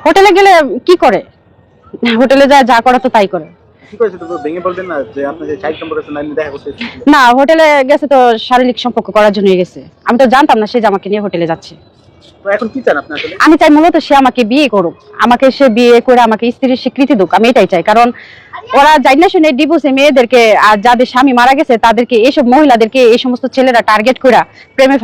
হোটেলে গেলে কি করে? হোটেলে যা যা করা তো তাই করে। কি করেছে তো ভেঙে বলবেন না যে আপনি যে সাইড নম্বর আছে না দেখা করতে? না, হোটেলে গেছে তো শারীরিক সম্পর্ক করার জন্যই গেছে। আমি তো জানতাম না সে যে আমাকে নিয়ে হোটেলে যাচ্ছে। তো এখন কি চান আপনি আসলে? আমি চাই মূলত সে আমাকে বিয়ে করুক, আমাকে সে বিয়ে করে আমাকে স্ত্রীর স্বীকৃতি দিক, আমি এটাই চাই। কারণ ওরা জানি না শুনে ডিভোর্সে মেয়েদেরকে আর যাদের স্বামী মারা গেছে তাদেরকে, এইসব মহিলাদেরকে এই সমস্ত ছেলেরা টার্গেট করে প্রেমে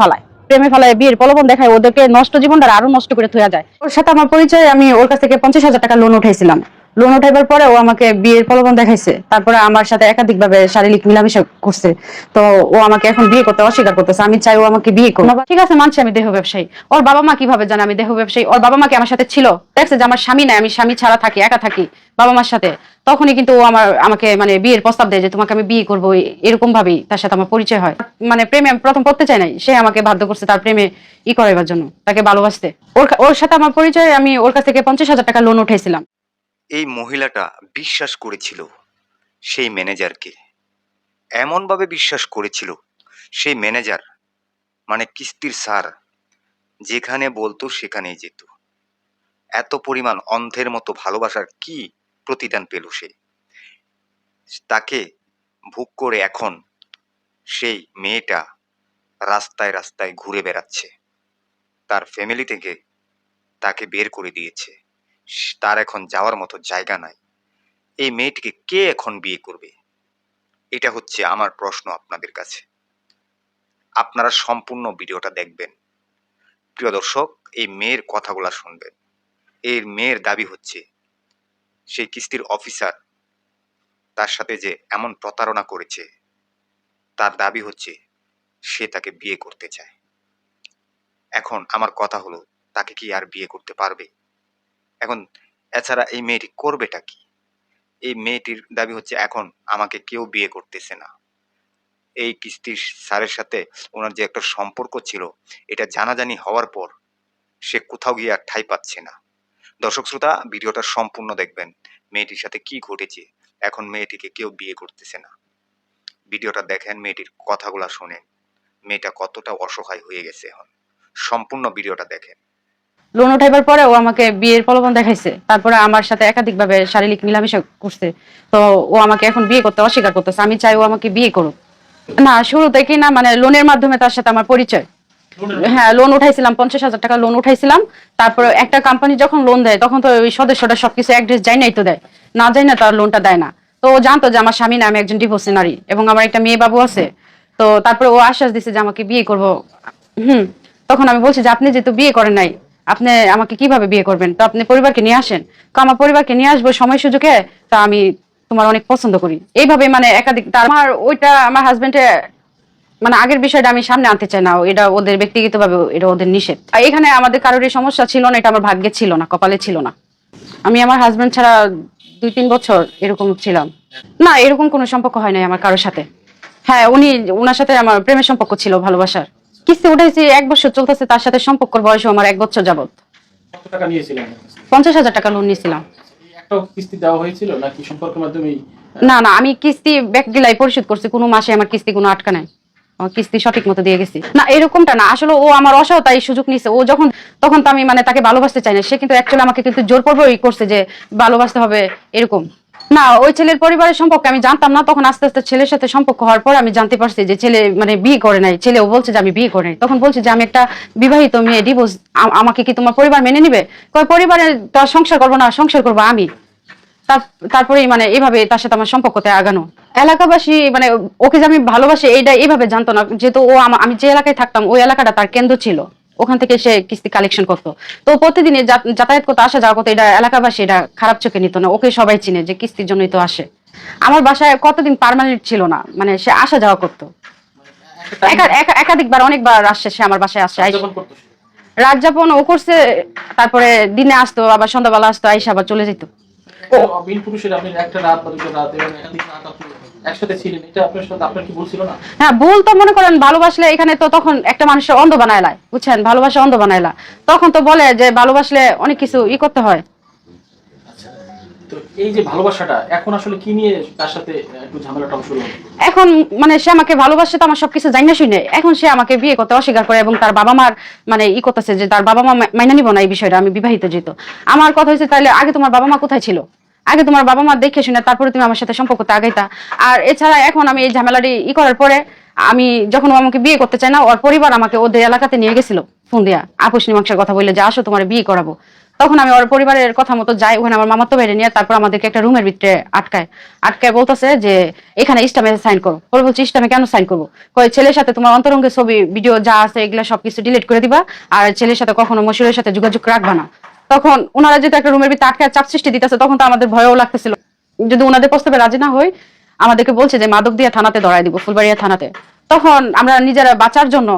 ফেলায় বিয়ের প্রলোভন দেখায়, ওদেরকে নষ্ট জীবনটা আরো নষ্ট করে থইয়া যায়। ওর সাথে আমার পরিচয়, আমি ওর কাছ থেকে 50,000 টাকা লোন উঠাইছিলাম। লোন উঠাইবার পরে ও আমাকে বিয়ের প্রলোভন দেখাইছে, তারপরে আমার সাথে একাধিক ভাবে শারীরিক মিলামেশা করছে। তো ও আমাকে এখন বিয়ে করতে অস্বীকার করতেছে। আমি চাই ও আমাকে বিয়ে করুক। ঠিক আছে, মানছি আমি দেহ ব্যবসায়ী। ওর বাবা মা কিভাবে জানে আমি দেহ ব্যবসায়ী? ওর বাবা মা কি আমার সাথে ছিল? দেখছে যে আমার স্বামী নাই, আমি স্বামী ছাড়া থাকি, একা থাকি বাবা মার সাথে, তখনই কিন্তু ও আমাকে মানে বিয়ের প্রস্তাব দেয় যে তোমাকে আমি বিয়ে করবো। এরকম ভাবেই তার সাথে আমার পরিচয় হয়। মানে প্রেমে আমি প্রথম পড়তে চাই নাই, সে আমাকে বাধ্য করছে তার প্রেমে করাইবার জন্য, তাকে ভালোবাসতে। ওর সাথে আমার পরিচয়, আমি ওর কাছ থেকে 50,000 টাকা লোন উঠাইছিলাম। এই মহিলাটা বিশ্বাস করেছিল সেই ম্যানেজারকে, এমনভাবে বিশ্বাস করেছিল সেই ম্যানেজার মানে কিস্তির স্যার যেখানে বলতো সেখানেই যেত। এত পরিমাণ অন্ধের মতো ভালোবাসার কি প্রতিদান পেল সে? তাকে ভোগ করে এখন সেই মেয়েটা রাস্তায় রাস্তায় ঘুরে বেড়াচ্ছে। তার ফ্যামিলি থেকে তাকে বের করে দিয়েছে। তার এখন যাওয়ার মতো জায়গা নাই। এই মেয়েটিকে কে এখন বিয়ে করবে? এটা হচ্ছে আমার প্রশ্ন আপনাদের কাছে। আপনারা সম্পূর্ণ ভিডিওটা দেখবেন। প্রিয় দর্শক, এই মেয়ের কথাগুলা শুনবেন। এই মেয়ের দাবি হচ্ছে সেই কিস্তির অফিসার তার সাথে যে এমন প্রতারণা করেছে, তার দাবি হচ্ছে সে তাকে বিয়ে করতে চায়। এখন আমার কথা হলো, তাকে কি আর বিয়ে করতে পারবে? এখন এছাড়া এই মেয়েটি করবেটা কি? এই মেয়েটির দাবি হচ্ছে এখন আমাকে কেউ বিয়ে করতেছে না। এই কিস্তির স্যারের সাথে ওনার যে একটা সম্পর্ক ছিল, এটা জানাজানি হওয়ার পর সে কোথাও গিয়ে আর ঠাঁই পাচ্ছে না। দর্শক শ্রোতা, ভিডিওটা সম্পূর্ণ দেখবেন। মেয়েটির সাথে কি ঘটেছে, এখন মেয়েটিকে কেউ বিয়ে করতেছে না। ভিডিওটা দেখেন, মেয়েটির কথাগুলা শোনেন, মেয়েটা কতটা অসহায় হয়ে গেছে এখন। সম্পূর্ণ ভিডিওটা দেখেন। লোন উঠাইবার পরে ও আমাকে বিয়ের প্রলোভন দেখাইছে, তারপরে আমার সাথে একাধিক ভাবে শারীরিক মিলামেশা করছে। তো ও আমাকে এখন বিয়ে করতে অস্বীকার করতেছে। আমি চাই ও আমাকে বিয়ে করুক। না, শুরুতে কি না, মানে লোনের মাধ্যমে তার সাথে আমার পরিচয়। হ্যাঁ, লোন উঠাইছিলাম, 50,000 টাকা লোন উঠাইছিলাম। তারপরে একটা কোম্পানি যখন লোন দেয় তখন তো ওই সদস্যটা সবকিছু অ্যাড্রেস যাই নাই তো দেয়, না যাই না তার লোনটা দেয় না। তো ও জানতো যে আমার স্বামী না, আমি একজন ডিভোর্সি নারী এবং আমার একটা মেয়ে বাবু আছে। তো তারপরে ও আশ্বাস দিছে যে আমাকে বিয়ে করবো। হুম। তখন আমি বলছি যে আপনি যেহেতু বিয়ে করেন নাই, আপনি আমাকে কিভাবে বিয়ে করবেন? তো আপনি পরিবারকে নিয়ে আসেন। তো আমার পরিবারকে নিয়ে আসবো সময় সুযোগে। তা আমি তোমার অনেক পছন্দ করি, এইভাবে মানে একাধিক। আমার ওইটা আমার হাজবেন্ডে মানে আগের বিষয়টা আমি সামনে আনতে চাই না, এটা ওদের ব্যক্তিগতভাবে, এটা ওদের নিষেধ। আর এখানে আমাদের কারোর সমস্যা ছিল না, এটা আমার ভাগ্যে ছিল না, কপালে ছিল না। আমি আমার হাজবেন্ড ছাড়া 2-3 বছর এরকম ছিলাম। না, এরকম কোনো সম্পর্ক হয় নাই আমার কারোর সাথে। হ্যাঁ, ওনার সাথে আমার প্রেমের সম্পর্ক ছিল, ভালোবাসার। কিস্তি উঠাইছি 1 বছর চলতেছে, তার সাথে সম্পর্কের বয়স আমার 1 বছর যাবত। কত টাকা নিয়েছিলেন? 50,000 টাকা লোন নিয়েছিলাম। একটা কিস্তি দেওয়া হয়েছিল নাকি সম্পর্কের মাধ্যমেই? না না, আমি কিস্তি ব্যাক গিলাই পরিশোধ করছি, কোনো মাসে আমার কিস্তি কোনো আটকা নাই। আমার কিস্তি সঠিক মতো দিয়ে গেছি। না, এরকমটা না, আসলে ও আমার অসহায়তায় সুযোগ নিছে। ও যখন তখন তো আমি মানে তাকে ভালোবাসতে চাই না, সে কিন্তু অ্যাকচুয়ালি আমাকে কিন্তু জোর পূর্বকই করছে যে ভালোবাসতে হবে এরকম। না, ওই ছেলের পরিবারের সম্পর্কে আমি জানতাম না। তখন আস্তে আস্তে ছেলের সাথে সম্পর্ক হওয়ার পর আমি জানতে পারছি যে ছেলে মানে বিয়ে করে নাই। ছেলেও বলছে যে আমি বিয়ে করে নাই। তখন বলছে যে আমি একটা বিবাহিত মেয়ে, ডিভোর্স, আমাকে কি তোমার পরিবার মেনে নিবে? পরিবারের তো আর সংসার করবো না, সংসার করবো আমি। তারপরেই মানে এইভাবে তার সাথে আমার সম্পর্কতে আগানো। এলাকাবাসী মানে ওকে যে আমি ভালোবাসি এইটা এইভাবে জানতো না, যেহেতু ও আমি যে এলাকায় থাকতাম ওই এলাকাটা তার কেন্দ্র ছিল, ওখান থেকে সে কিস্তি কালেকশন করতো। তো প্রতিদিনই যাতায়াত করতে, আসা যাওয়া করতো। এটা এলাকাবাসী এটা খারাপ চোখে নিত না, ওকে সবাই চিনে যে কিস্তির জন্যই তো আসে। আমার বাসায় কতদিন পার্মানেন্ট ছিল না, মানে সে আসা যাওয়া করতো। একাধিকবার, অনেকবার আসছে সে আমার বাসায়, আসছে রাত যাপন ও করছে। তারপরে দিনে আসতো, আবার সন্ধ্যাবেলা আসতো, আইসা আবার চলে যেত। বিন পুরুষের আপনি একটা রাত বা দুটো রাত এবং একাধিক রাত আপনি একসাথে ছিলেন, এটা আপনার সাথে আপনার কি ভুল ছিল না? হ্যাঁ, ভুল তো মনে করেন ভালোবাসলে এখানে তো তখন একটা মানুষের অন্ধ বানাইলায়, বুঝছেন, ভালোবাসা অন্ধ বানাইলা। তখন তো বলে যে ভালোবাসলে অনেক কিছু করতে হয়। তো এই যে ভালোবাসাটা এখন আসলে কি নিয়ে তার সাথে একটু ঝামেলাটা শুরু হলো? এখন মানে সে আমাকে ভালোবাসে তো আমার সবকিছু জানি না শুনে, এখন সে আমাকে বিয়ে করতে অস্বীকার করে এবং তার বাবা মার মানে করতেছে যে তার বাবা মা মাইনা নিব না এই বিষয়টা, আমি বিবাহিত যেহেতু। আমার কথা হচ্ছে তাহলে আগে তোমার বাবা মা কোথায় ছিল, আগে তোমার বাবা মা দেখে শুনে তারপরে তুমি আমার সাথে সম্পর্কতে আগাইতা। আর এছাড়া এখন আমি এই ঝামেলাটি করার পরে আমি যখন ও আমাকে বিয়ে করতে চাই না, ওর পরিবার আমাকে ওদের এলাকাতে নিয়ে গেছিল ফোন দিয়া আপোষ মীমাংসার কথা বললে যে আসো তোমার বিয়ে করাবো। তখন আমি ওর পরিবারের কথা মতো যাই, ওখানে আমার মামাতো বাইরে নিয়ে তারপর আমাদেরকে একটা রুমের ভিতরে আটকায় বলতেছে যে এখানে ইস্টামে সাইন করো। পরে বলছি ইস্টামে কেন সাইন করবো, কই ছেলের সাথে তোমার অন্তরঙ্গের ছবি ভিডিও যা আছে এগুলা সবকিছু ডিলিট করে দিবা, আর ছেলের সাথে কখনো মশিরের সাথে যোগাযোগ রাখবা না। তখন ওনারা যেহেতু একটা রুমের ভিতরে আটকায় চাপ সৃষ্টি দিতেছে, তখন তো আমাদের ভয়ও লাগতেছিল যদি ওনাদের প্রস্তাবে রাজি না হই, আমাদেরকে বলছে যে মাদক দিয়ে থানাতে ধরাই দিব, ফুলবাড়িয়া থানাতে। তখন আমরা নিজেরা বাঁচার জন্য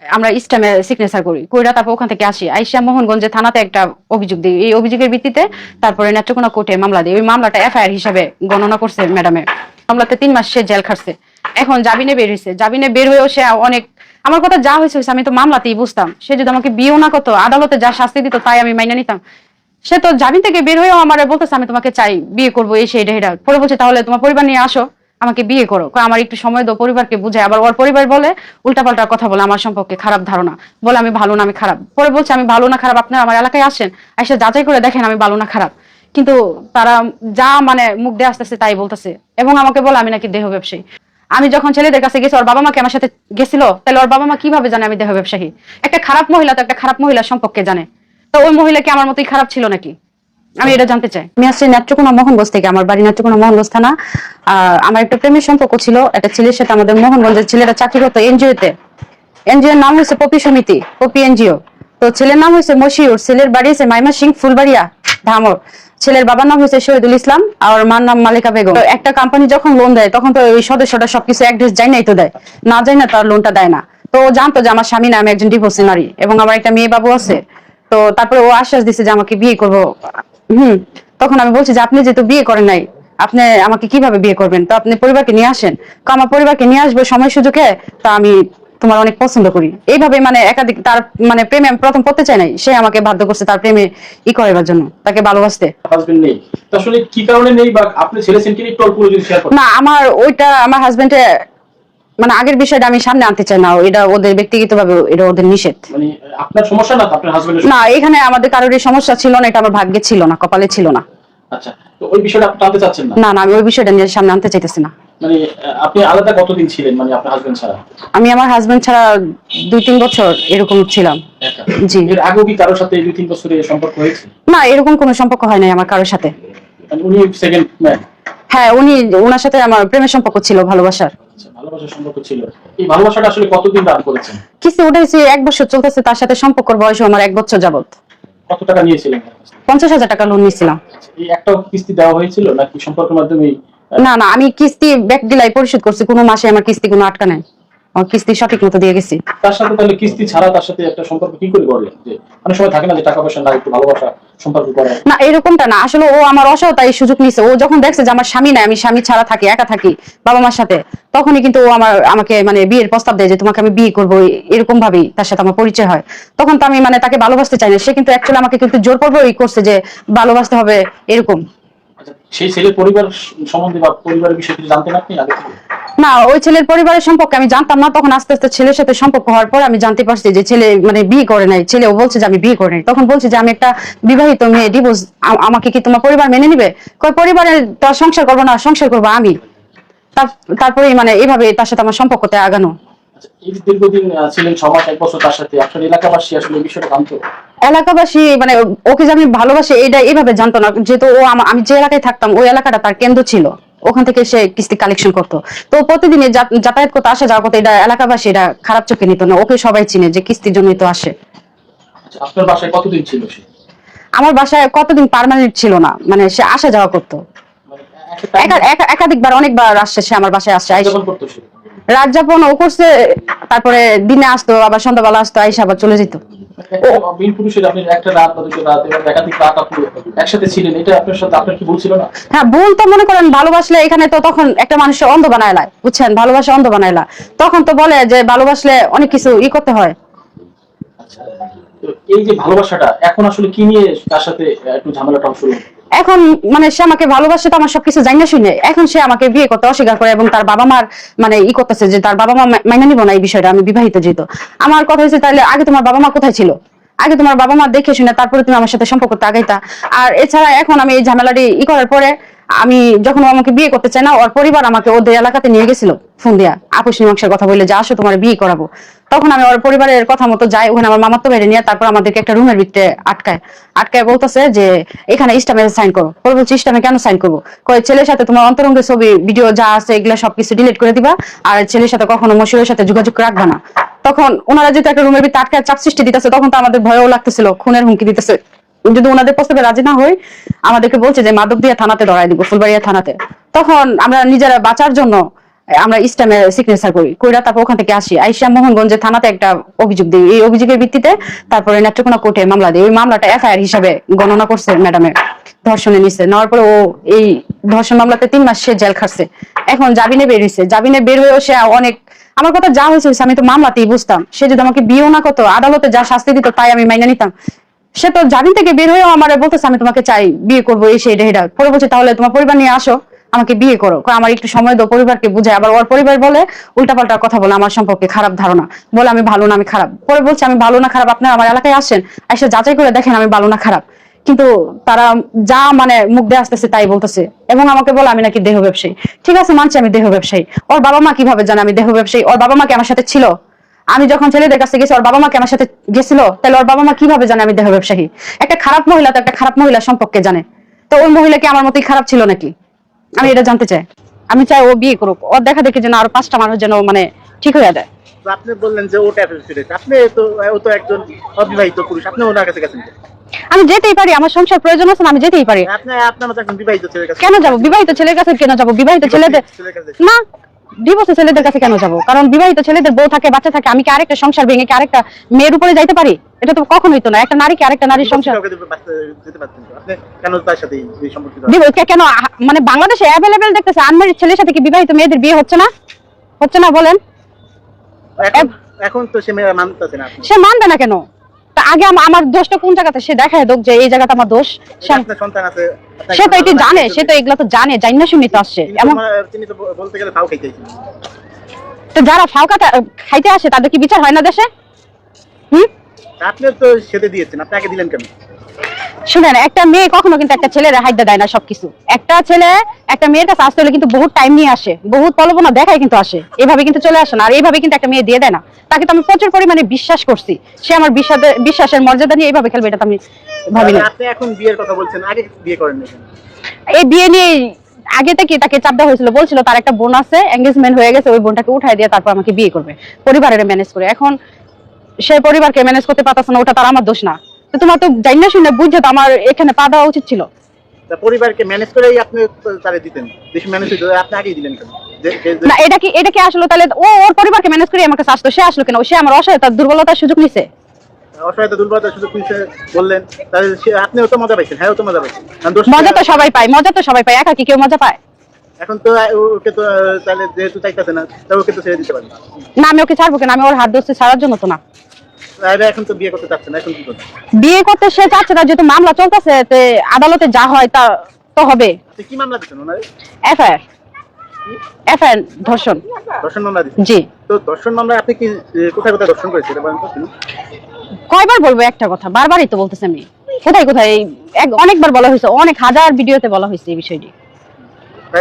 আমরা ইস্টামে সিগনেচার করি, কইরা তারপর ওখান থেকে আসি, আইসা মোহনগঞ্জে থানাতে একটা অভিযোগ দিই। এই অভিযোগের ভিত্তিতে তারপরে নেত্রকোনা কোর্টে মামলা দিই। ওই মামলাটা এফআইআর হিসাবে গণনা করছে ম্যাডামে। মামলাতে 3 মাস সে জেল খাটছে, এখন জামিনে বের হয়েছে। জামিনে বের হয়েও সে অনেক আমার কথা যা হয়েছে আমি তো মামলাতেই বুঝতাম, সে যদি আমাকে বিয়েও না করতো আদালতে যা শাস্তি দিত তাই আমি মাইনে নিতাম। সে তো জামিন থেকে বের হয়েও আমার বলতেছে আমি তোমাকে চাই, বিয়ে করবো, এই সেই এটা। পরে বলছে তাহলে তোমার পরিবার নিয়ে আসো, আমাকে বিয়ে করো। আমার একটু সময় দাও, পরিবারকে বুঝায়। আবার ওর পরিবার বলে উল্টাপাল্টা কথা বলে আমার সম্পর্কে, খারাপ ধারণা বলে আমি ভালো না আমি খারাপ। পরে বলছে আমি ভালো না খারাপ আপনারা আমার এলাকায় আসেন, এসে যাচাই করে দেখেন আমি ভালো না খারাপ। কিন্তু তারা যা মানে মুখ দিয়ে আসতেছে তাই বলতেছে, এবং আমাকে বলে আমি নাকি দেহ ব্যবসায়ী। আমি যখন ছেলেদের কাছে গেছি, ওর বাবা মাকে আমার সাথে গেছিল, তাহলে ওর বাবা মা কিভাবে জানে আমি দেহ ব্যবসায়ী? একটা খারাপ মহিলা তো একটা খারাপ মহিলার সম্পর্কে জানে, তো ওই মহিলা কি আমার মতোই খারাপ ছিল নাকি? আমি এটা জানতে চাই। আমি আসছি নেত্রকোনা মোহনগঞ্জ থেকে, আমার বাড়ি নেত্রকোনা মোহনগঞ্জ থানা। আমার একটা প্রেমের সম্পর্ক ছিল একটা ছেলের সাথে, আমাদের মোহনগঞ্জের ছেলেটা চাকরি করতো এনজিওতে। এনজিওর নাম হয়েছে পপি সমিতি, পপি এনজিও। তো ছেলের নাম হয়েছে মশিউর, ছেলের বাড়ি হয়েছে মাইমা সিং ফুলবাড়িয়া ধামর। ছেলের বাবার নাম হয়েছে শহীদুল ইসলাম আর মার নাম মালিকা বেগম। তো একটা কোম্পানি যখন লোন দেয় তখন তো ওই সদস্যটা সবকিছু অ্যাড্রেস যাই নাই তো দেয়, না যায় না তার লোনটা দেয় না। তো ও জানতো যে আমার স্বামী না আমি একজন ডিভোর্সি নারী এবং আমার একটা মেয়ে বাবু আছে। তো তারপরে ও আশ্বাস দিছে যে আমাকে বিয়ে করবো। তখন আমি বলছি যে আপনি যেহেতু বিয়ে করেন নাই, আপনি আমাকে কিভাবে বিয়ে করবেন, তো আপনি পরিবারকে নিয়ে আসেন। তো আমার পরিবারকে নিয়ে আসবো সময় সুযোগে, তা আমি তোমার অনেক পছন্দ করি। এইভাবে মানে একাধিক তার মানে প্রেমে আমি প্রথম পড়তে চাই নাই, সে আমাকে বাধ্য করছে তার প্রেমে করার জন্য, তাকে ভালোবাসতে। হাজবেন্ড নেই তো আসলে কি কারণে নেই, বা আপনি ছেড়েছেন কি একটু অল্প যদি শেয়ার করেন? না আমার ওইটা আমার হাজবেন্ডে মানে আগের বিষয়টা আমি সামনে আনতে চাই না, এটা ওদের ব্যক্তিগত ভাবে এটা ওদের নিষেধ। মানে আপনার সমস্যা না, আপনার হাজবেন্ডের না এখানে আমাদের কারোর এই সমস্যা ছিল না, এটা আমার ভাগ্যে ছিল না, কপালে ছিল না। আচ্ছা, তো ওই বিষয়টা আপনি জানতে চাচ্ছেন না? না না আমি ওই বিষয়টা নিয়ে সামনে আনতে চাইতেছি না। মানে আপনি আলাদা কতদিন ছিলেন, মানে আপনার হাজবেন্ড ছাড়া? আমি আমার হাজবেন্ড ছাড়া 2-3 বছর এরকম ছিলাম। একা? জি। এর আগেও কি কারোর সাথে এই 2-3 বছরে সম্পর্ক হয়েছে? না এরকম কোনো সম্পর্ক হয় নাই আমার কারোর সাথে। মানে উনি সেকেন্ড ম্যান? হ্যাঁ ওনার সাথে আমার প্রেমের সম্পর্ক ছিল, ভালোবাসার। আচ্ছা, ভালোবাসার সম্পর্ক ছিল। এই ভালোবাসাটা আসলে কতদিন রান করেছেন? কিছু উঠেছে 1 বছর চলতেছে, তার সাথে সম্পর্কের বয়স আমার 1 বছর যাবত। কত টাকা নিয়েছিলেন? 50,000 টাকা লোন নিয়েছিলাম। এই একটা কিস্তি দেওয়া হয়েছিল নাকি সম্পর্কের মাধ্যমে? না না আমি কিস্তি ব্যাক দিলাই পরিশোধ করছি, কোনো মাসে আমার কিস্তি কোনো আটকা নাই, আমার কিস্তি সঠিক মতো দিয়ে গেছি। তার সাথে তাহলে কিস্তি ছাড়া তার সাথে একটা সম্পর্ক কি করে করলেন? যে অনেক সময় থাকে না যে টাকা পয়সা না একটু ভালোবাসা সম্পর্ক করে। না এরকমটা না, আসলে ও আমার অসহায়তার এই সুযোগ নিছে। ও যখন দেখছে যে আমার স্বামী নাই, আমি স্বামী ছাড়া থাকি, একা থাকি বাবা মার সাথে, তখনই কিন্তু ও আমাকে মানে বিয়ের প্রস্তাব দেয় যে তোমাকে আমি বিয়ে করবো, এরকম ভাবেই তার সাথে আমার পরিচয় হয়। তখন তো আমি মানে তাকে ভালোবাসতে চাই না, সে কিন্তু অ্যাকচুয়ালি আমাকে কিন্তু জোর পূর্বকই করছে যে ভালোবাসতে হবে এরকম। আচ্ছা, সেই ছেলের পরিবার সম্বন্ধে বা পরিবারের বিষয়ে কিছু জানতেন আপনি আগে থেকে? না ওই ছেলের পরিবারের সম্পর্কে আমি জানতাম না, তখন আস্তে আস্তে ছেলের সাথে সম্পর্ক হওয়ার পর আমি জানতে পারছি যে ছেলে মানে বিয়ে করে নাই। ছেলেও বলছে যে আমি বিয়ে করে নাই, তখন বলছে যে আমি একটা বিবাহিত মেয়ে, ডিভোর্স, আমাকে কি তোমার পরিবার মেনে নিবে? কয় পরিবারের তো সংসার করবো না, সংসার করবো আমি। তারপরে মানে এইভাবে তার সাথে আমার সম্পর্কতে আগানো। আচ্ছা, এই যে দীর্ঘদিন ছিলেন 6 মাস 1 বছর তার সাথে, আপনার এলাকাবাসী আসলে এই বিষয়টা জানতো? এলাকাবাসী মানে ওকে যে আমি ভালোবাসি এটা এইভাবে জানতো না, যেহেতু ও আমি যে এলাকায় থাকতাম ওই এলাকাটা তার কেন্দ্র ছিল, ওখান থেকে সে কিস্তি কালেকশন করতো। তো প্রতিদিনই যাতায়াত করতে আসা যাওয়া করতে, এটা এলাকাবাসী এটা খারাপ চোখে নিত না, ওকে সবাই চিনে যে কিস্তির জন্যই তো আসে। আচ্ছা, আপনার বাসায় কতদিন ছিল সে? আমার বাসায় কতদিন পার্মানেন্ট ছিল না, মানে সে আসা যাওয়া করতো, মানে একটা একাধিকবার অনেকবার আসছে সে আমার বাসায় আসছে। যখন করতো সে? রাত যাপন ও করছে, তারপরে দিনে আসতো, আবার সন্ধ্যাবেলা আসতো, আইসা আবার চলে যেত। বিন পুরুষের আপনি একটা রাত বা দুটো রাত এবং একাধিক রাত আপনি একসাথে ছিলেন, এটা আপনার সাথে আপনার কি ভুল ছিল না? হ্যাঁ ভুল তো মনে করেন, ভালোবাসলে এখানে তো তখন একটা মানুষের অন্ধ বানাইলা, বুঝছেন, ভালোবাসা অন্ধ বানাইলা, তখন তো বলে যে ভালোবাসলে অনেক কিছু করতে হয়। আচ্ছা, তো এই যে ভালোবাসাটা এখন আসলে কি নিয়ে তার সাথে একটু ঝামেলাটা শুরু হলো? এখন মানে সে আমাকে ভালোবাসে তো আমার সবকিছু জানিয়ে শুনে, এখন সে আমাকে বিয়ে করতে অস্বীকার করে এবং তার বাবা মার মানে করতেছে যে তার বাবা মা মাইনে নিব না এই বিষয়টা, আমি বিবাহিত যেহেতু। আমার কথা হচ্ছে তাহলে আগে তোমার বাবা মা কোথায় ছিল? আগে তোমার বাবা মা দেখে শুনে তারপরে তুমি আমার সাথে সম্পর্কটা আগাইতা। আর এছাড়া এখন আমি এই ঝামেলাটি করার পরে আমি যখন ও আমাকে বিয়ে করতে চাই না, ওর পরিবার আমাকে ওদের এলাকাতে নিয়ে গেছিল ফোন দিয়া আপোষ মীমাংসার কথা বলে যে আসো তোমার বিয়ে করাবো। তখন আমি ওর পরিবারের কথা মতো যাই, ওখানে আমার মামাতো বাইরে নিয়ে তারপর আমাদেরকে একটা রুমের ভিতরে আটকায় বলতেছে যে এখানে ইস্টামে সাইন করো। পরে বলছি ইস্টামে কেন সাইন করবো? কয় ছেলের সাথে তোমার অন্তরঙ্গের ছবি ভিডিও যা আছে এগুলো সবকিছু ডিলিট করে দিবা, আর ছেলের সাথে কখনো মশিরের সাথে যোগাযোগ রাখবা না। তখন ওনারা যেহেতু একটা রুমের ভিতরে আটকায় চাপ সৃষ্টি দিতেছে, তখন তো আমাদের ভয়ও লাগতেছিল, খুনের হুমকি দিতেছে। যদি ওনাদের প্রস্তাবে রাজি না হই আমাদেরকে বলছে যে মাদক দিয়ে থানাতে ধরাই দিব, ফুলবাড়িয়া থানাতে। তখন আমরা নিজেরা বাঁচার জন্য আমরা ইস্টামে সিগনেচার করি, কইরা তারপর ওখান থেকে আসি, আইসা মোহনগঞ্জে থানাতে একটা অভিযোগ দিই। এই অভিযোগের ভিত্তিতে তারপরে নেত্রকোনা কোর্টে মামলা দিই। ওই মামলাটা এফআইআর হিসাবে গণনা করছে ম্যাডামের, ধর্ষণে নিচ্ছে। নেওয়ার পরে ও এই ধর্ষণ মামলাতে 3 মাস সে জেল খাটছে। এখন জামিনে বের হয়েছে। জামিনে বের হয়েও সে অনেক, আমার কথা যা হয়েছে আমি তো মামলাতেই বুঝতাম, সে যদি আমাকে বিয়েও না করতো, আদালতে যা শাস্তি দিত তাই আমি মাইনে নিতাম। সে তো জামিন থেকে বের হয়েও আমার বলতেছে আমি তোমাকে চাই, বিয়ে করবো, এই সেই এটা। পরে বলছে তাহলে তোমার পরিবার নিয়ে আসো, আমাকে বিয়ে করো। আমার একটু সময় দাও, পরিবারকে বুঝায়। আবার ওর পরিবার বলে উল্টাপাল্টা কথা বলে আমার সম্পর্কে, খারাপ ধারণা বলে আমি ভালো না আমি খারাপ। পরে বলছে আমি ভালো না খারাপ আপনারা আমার এলাকায় আসেন, এসে যাচাই করে দেখেন আমি ভালো না খারাপ। কিন্তু তারা যা মানে মুখ দিয়ে আসতেছে তাই বলতেছে এবং আমাকে বলে আমি নাকি দেহ ব্যবসায়ী। ঠিক আছে, মানছি আমি দেহ ব্যবসায়ী। ওর বাবা মা কিভাবে জানে আমি দেহ ব্যবসায়ী? ওর বাবা মা কি আমার সাথে ছিল? আমি যখন ছেলেদের কাছে গেছি ওর বাবা মা কি আমার সাথে গেছিল? তাহলে ওর বাবা মা কিভাবে জানে আমি দেহ ব্যবসায়ী? একটা খারাপ মহিলা তো একটা খারাপ মহিলা সম্পর্কে জানে, তো ওই মহিলা কি আমার মতোই খারাপ ছিল নাকি? আমি এটা জানতে চাই। আমি চাই ও বিয়ে করুক, ওর দেখা দেখি যেন আরো 5টা মানুষ যেন মানে ঠিক হয়ে যায়। তো আপনি বললেন যে ওটা আপনি তো, ও তো একজন অবিবাহিত পুরুষ, আপনি ওনার কাছে গেছেন কেন? আমি যেতেই পারি, আমার সংসার প্রয়োজন আছে না, আমি যেতেই পারি। আপনার মতো একজন বিবাহিত ছেলের কাছে কেন যাবো? বিবাহিত ছেলের কাছে কেন যাবো? বিবাহিত ছেলেদের না, ডিভোর্সে ছেলেদের কাছে কেন যাবো? কারণ বিবাহিত ছেলেদের বউ থাকে, বাচ্চা থাকে। আমি কি আরেকটা সংসার ভেঙে কি আরেকটা মেয়ের উপরে যাইতে পারি? এটা তো কখনোই তো না। একটা নারী কি আরেকটা নারীর সংসার যেতে পারতেন তো, আপনি কেন তার সাথে এই সম্পর্কিত? কেন? মানে বাংলাদেশে অ্যাভেলেবেল দেখতেছে আনম্যারিড ছেলের সাথে কি বিবাহিত মেয়েদের বিয়ে হচ্ছে না? হচ্ছে না বলেন? এখন তো সে মেয়ে মানতেছে না। সে মানবে না কেন? তা আগে আমার দোষটা কোন জায়গাতে সে দেখায় দোক যে এই জায়গাটা আমার দোষ। আপনার সন্তান আছে, সে তো এটা জানে, সে তো এগুলা তো জানে, জানি না শুনি তো আসছে। এমন তিনি তো বলতে গেলে ফাও খাইতেছেন। তো যারা ফাউকা খাইতে আসে তাদের কি বিচার হয় না দেশে? আপনি তো সেতে দিয়েছেন, আপনি আগে দিলেন কেন? শুনেন, একটা মেয়ে কখনো কিন্তু একটা ছেলের হাইদা দেয় না সবকিছু। একটা ছেলে একটা মেয়ের কাছে আসতে হলে কিন্তু বহুত টাইম নিয়ে আসে, বহুত প্রলোভনা দেখায় কিন্তু আসে, এভাবে কিন্তু চলে আসে না। আর এইভাবে কিন্তু একটা মেয়ে দিয়ে দেয় না। তাকে তো আমি প্রচুর পরিমাণে বিশ্বাস করছি, সে আমার বিশ্বাসের মর্যাদা নিয়ে এইভাবে খেলবে এটা তো আমি ভাবি না। আপনি এখন বিয়ের কথা বলছেন, আগে বিয়ে করেন না কেন? এই বিয়ে নিয়ে আগে থেকে তাকে চাপ দেওয়া হয়েছিল, বলছিল তার একটা বোন আছে, এঙ্গেজমেন্ট হয়ে গেছে, ওই বোনটাকে উঠাই দিয়ে তারপর আমাকে বিয়ে করবে, পরিবারের ম্যানেজ করে। এখন সে পরিবারকে ম্যানেজ করতে পারতেছে না, ওটা তার আমার দোষ না। তো তোমার তো জানি না শুনে বুঝছে তো আমার এখানে পা দেওয়া উচিত ছিল। পরিবারকে ম্যানেজ করেই আপনি তারে দিতেন, বেশি ম্যানেজ হইতো, আপনি আগেই দিলেন কেন? না, এটা কি আসলে তাহলে ও ওর পরিবারকে ম্যানেজ করে আমার কাছে আসতো, সে আসলো কেন? সে আমার অসহায়তার দুর্বলতার সুযোগ নিছে। অসহায়তা দুর্বলতার সুযোগ নিছে বললেন, তাহলে আপনিও তো মজা পাইছেন। হ্যাঁ, ও তো মজা পাইছেন। মজা তো সবাই পায়, মজা তো সবাই পায়, একা কি কেউ মজা পায়? এখন তো ওকে তো তাহলে যেহেতু চাইতেছে না, তাহলে ওকে তো ছেড়ে দিতে পারেন। না, আমি ওকে ছাড়বো কেন? আমি ওর হাত ধরছি ছাড়ার জন্য তো না। এখন তো বিয়ে করতে চাচ্ছে না, এখন কি করবে? বিয়ে করতে সে চাচ্ছে না, যেহেতু মামলা চলতেছে, আদালতে যা হয় তা তো হবে। আপনি কি মামলা দিচ্ছেন ওনারে? এফআইআর ধর্ষণ মামলা দিচ্ছেন? জি। তো ধর্ষণ মামলায় আপনি কি কোথায় কোথায় ধর্ষণ করেছেন বলেন তো? কয়বার বলবো একটা কথা? বারবারই তো বলতেছি আমি। কোথায় কোথায় অনেকবার বলা হয়েছে, অনেক হাজার ভিডিওতে বলা হয়েছে এই বিষয়টি।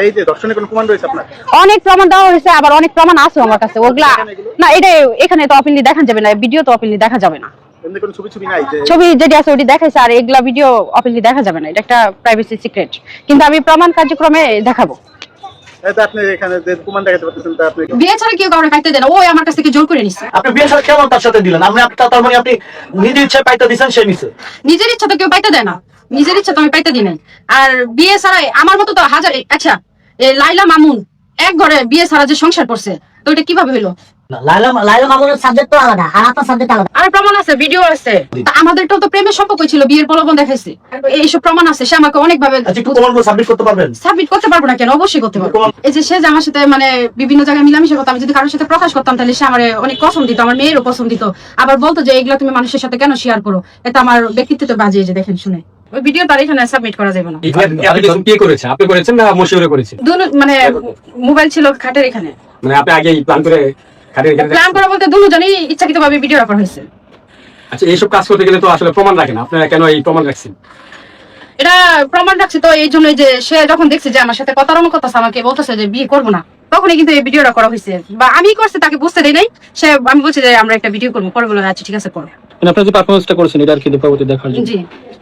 এই যে ধর্ষণের কোনো প্রমাণ রয়েছে আপনার? অনেক প্রমাণ দেওয়া হয়েছে, আবার অনেক প্রমাণ আছে আমার কাছে। ওগুলা না, এটা এখানে তো ওপেনলি দেখা যাবে না, ভিডিও তো ওপেনলি দেখা যাবে না। এমনি কোনো ছবি নাই যে? ছবি যেটি আছে ওটি দেখাইছে, আর এগুলা ভিডিও ওপেনলি দেখা যাবে না, এটা একটা প্রাইভেসি সিক্রেট। কিন্তু আমি প্রমাণ কার্যক্রমে দেখাবো। এটা আপনি এখানে যে প্রমাণ দেখাতে পারতেছেন, তা আপনি বিয়ে ছাড়া কেউ কাউকে পাইতে দেয় না, ওই আমার কাছ থেকে জোর করে নিছে। আপনি বিয়ে ছাড়া কেমন তার সাথে দিলেন? তার মানে আপনি নিজের ইচ্ছায় পাইতে দিচ্ছেন, সে নিছে? নিজের ইচ্ছা তো কেউ পাইতে দেয় না, নিজের ইচ্ছা তো আমি পাইতে দিই নাই। আর বিয়ে ছাড়াই আমার মতো তো হাজার। আচ্ছা, লাইলা মামুন এক ঘরে বিয়ে ছাড়া যে সংসার করছে, তো এটা কিভাবে হইলো? লাইলা লাইলা মামুনের সাবজেক্ট তো আলাদা আর আপনার সাবজেক্ট আলাদা। আর প্রমাণ আছে, ভিডিও আছে। তা আমাদেরটাও তো প্রেমের সম্পর্ক ছিল, বিয়ের প্রলোভন দেখাইছে, এইসব প্রমাণ আছে। সে আমাকে অনেক ভাবে আচ্ছা একটু প্রমাণগুলো সাবমিট করতে পারবেন? সাবমিট করতে পারবো না কেন, অবশ্যই করতে পারবো। এই যে সে যে আমার সাথে মানে বিভিন্ন জায়গায় মিলামিশা করতো, আমি যদি কারোর সাথে প্রকাশ করতাম তাহলে সে আমার অনেক পছন্দ দিত, আমার মেয়েরও পছন্দ দিত। আবার বলতো যে এগুলো তুমি মানুষের সাথে কেন শেয়ার করো, এটা আমার ব্যক্তিত্ব বাজে, যে দেখেন শুনে। ওই ভিডিও তার এখানে সাবমিট করা যাবে না। কে করেছে? আপনি করেছেন না মশিউরে করেছে? মানে মোবাইল ছিল খাটের এখানে, মানে আপনি আগে প্ল্যান করে খাটের এখানে? প্ল্যান করা বলতে দুজনই ইচ্ছাকৃতভাবে ভিডিও করা হয়েছে। আচ্ছা, এইসব কাজ করতে গেলে তো আসলে প্রমাণ রাখেন, আপনারা কেন এই প্রমাণ রাখছেন? এটা প্রমাণ রাখছি তো এই জন্য যে সে যখন দেখছে যে আমার সাথে প্রতারণা করতেছে, আমাকে বলতেছে যে বিয়ে করবো না, তখনই কিন্তু এই ভিডিওটা করা হয়েছে। বা আমি করছি তাকে বুঝতে দেই নাই, সে আমি বলছি যে আমরা একটা ভিডিও করবো, পরে বলে আচ্ছা ঠিক আছে করো। আপনারা যে পারফরম্যান্সটা করেছেন এটা আর কি পরবর্তী দেখার জন্য। জি,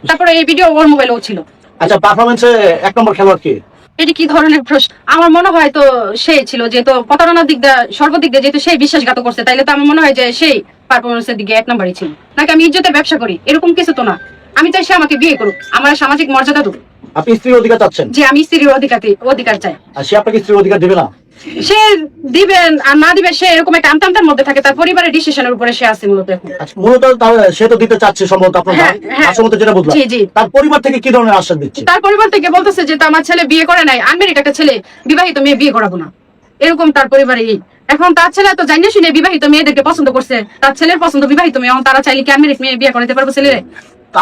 তারপরে এই ভিডিও ওর মোবাইলেও ছিল। আচ্ছা পারফরমেন্সে এক নম্বর খেলোয়াড় কে? এটি কি ধরনের প্রশ্ন? আমার মনে হয় তো সেই ছিল, যেহেতু প্রতারণার দিক দিয়ে সর্বদিক দিয়ে যেহেতু সেই বিশ্বাসঘাত করছে, তাইলে তো আমার মনে হয় যে সেই পারফরমেন্সের দিকে এক নম্বরই ছিল। নাকি আমি ইজ্জতের ব্যবসা করি এরকম কিছু তো না। আমি চাই সে আমাকে বিয়ে করুক, আমার সামাজিক মর্যাদা দুক। আপনি স্ত্রীর অধিকার চাচ্ছেন? যে আমি স্ত্রীর অধিকার চাই। আর সে আপনাকে স্ত্রীর অধিকার দেবে না? সে দিবেন আর না দিবে, সে এরকম একটা আমতামতার মধ্যে থাকে, তার পরিবারের ডিসিশনের উপরে সে আছে মূলত এখন। আচ্ছা মূলত সে তো দিতে চাচ্ছে সম্ভবত আপনার হ্যাঁ, হ্যাঁ। আসলে যেটা বুঝলাম। জি, জি। তার পরিবার থেকে কি ধরনের আশ্বাস দিচ্ছে? তার পরিবার থেকে বলতেছে যে আমার ছেলে বিয়ে করে নাই, আনমেরিড একটা ছেলে, বিবাহিত মেয়ে বিয়ে করাবো না, এরকম তার পরিবারে। এখন তার ছেলে তো জানিয়ে শুনে বিবাহিত মেয়েদেরকে পছন্দ করছে, তার ছেলের পছন্দ বিবাহিত মেয়ে, এখন তারা চাইলে কি আনমেরিড মেয়ে বিয়ে করাতে পারবো ছেলেরে?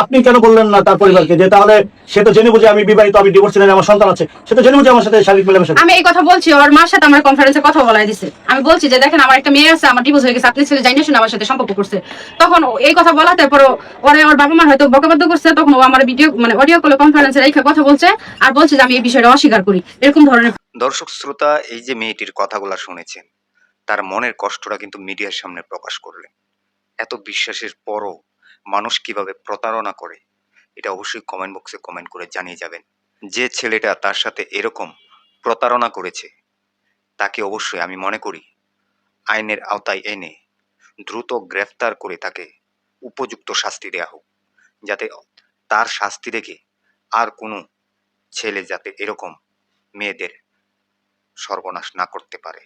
আপনি কেন বললেন না তার পরিবারকে যে তাহলে সে তো জেনে বুঝে আমি বিবাহিত, আমি ডিভোর্স ছিলেন, আমার সন্তান আছে, সে তো জেনে বুঝে আমার সাথে শারীরিক মেলামেশা করে? আমি এই কথা বলছি, ওর মার সাথে আমার কনফারেন্সে কথা বলাই দিছে। আমি বলছি যে দেখেন আমার একটা মেয়ে আছে, আমার ডিভোর্স হয়ে গেছে, আপনি ছেলে জানিয়ে শুনে আমার সাথে সম্পর্ক করছে। তখন এই কথা বলাতে পরে ওরে ওর বাবা মা হয়তো বকাবাদ্য করছে, তখন ও আমার ভিডিও মানে অডিও কলে কনফারেন্সে রেখে কথা বলছে আর বলছে যে আমি এই বিষয়টা অস্বীকার করি, এরকম ধরনের। দর্শক শ্রোতা, এই যে মেয়েটির কথাগুলো শুনেছেন, তার মনের কষ্টটা কিন্তু মিডিয়ার সামনে প্রকাশ করলেন। এত বিশ্বাসের পরও মানুষ কিভাবে প্রতারণা করে, এটা অবশ্যই কমেন্ট বক্সে কমেন্ট করে জানিয়ে যাবেন। যে ছেলেটা তার সাথে এরকম প্রতারণা করেছে তাকে অবশ্যই আমি মনে করি আইনের আওতায় এনে দ্রুত গ্রেফতার করে তাকে উপযুক্ত শাস্তি দেয়া হোক, যাতে তার শাস্তি দেখে আর কোনো ছেলে যাতে এরকম মেয়েদের সর্বনাশ না করতে পারে।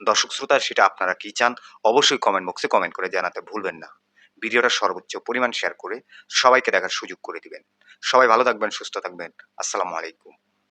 দর্শক শ্রোতা, সেটা আপনারা কি চান অবশ্যই কমেন্ট বক্সে কমেন্ট করে জানাতে ভুলবেন না। ভিডিওটা সর্বোচ্চ পরিমাণ শেয়ার করে সবাইকে দেখার সুযোগ করে দিবেন। সবাই ভালো থাকবেন, সুস্থ থাকবেন। আসসালামু আলাইকুম।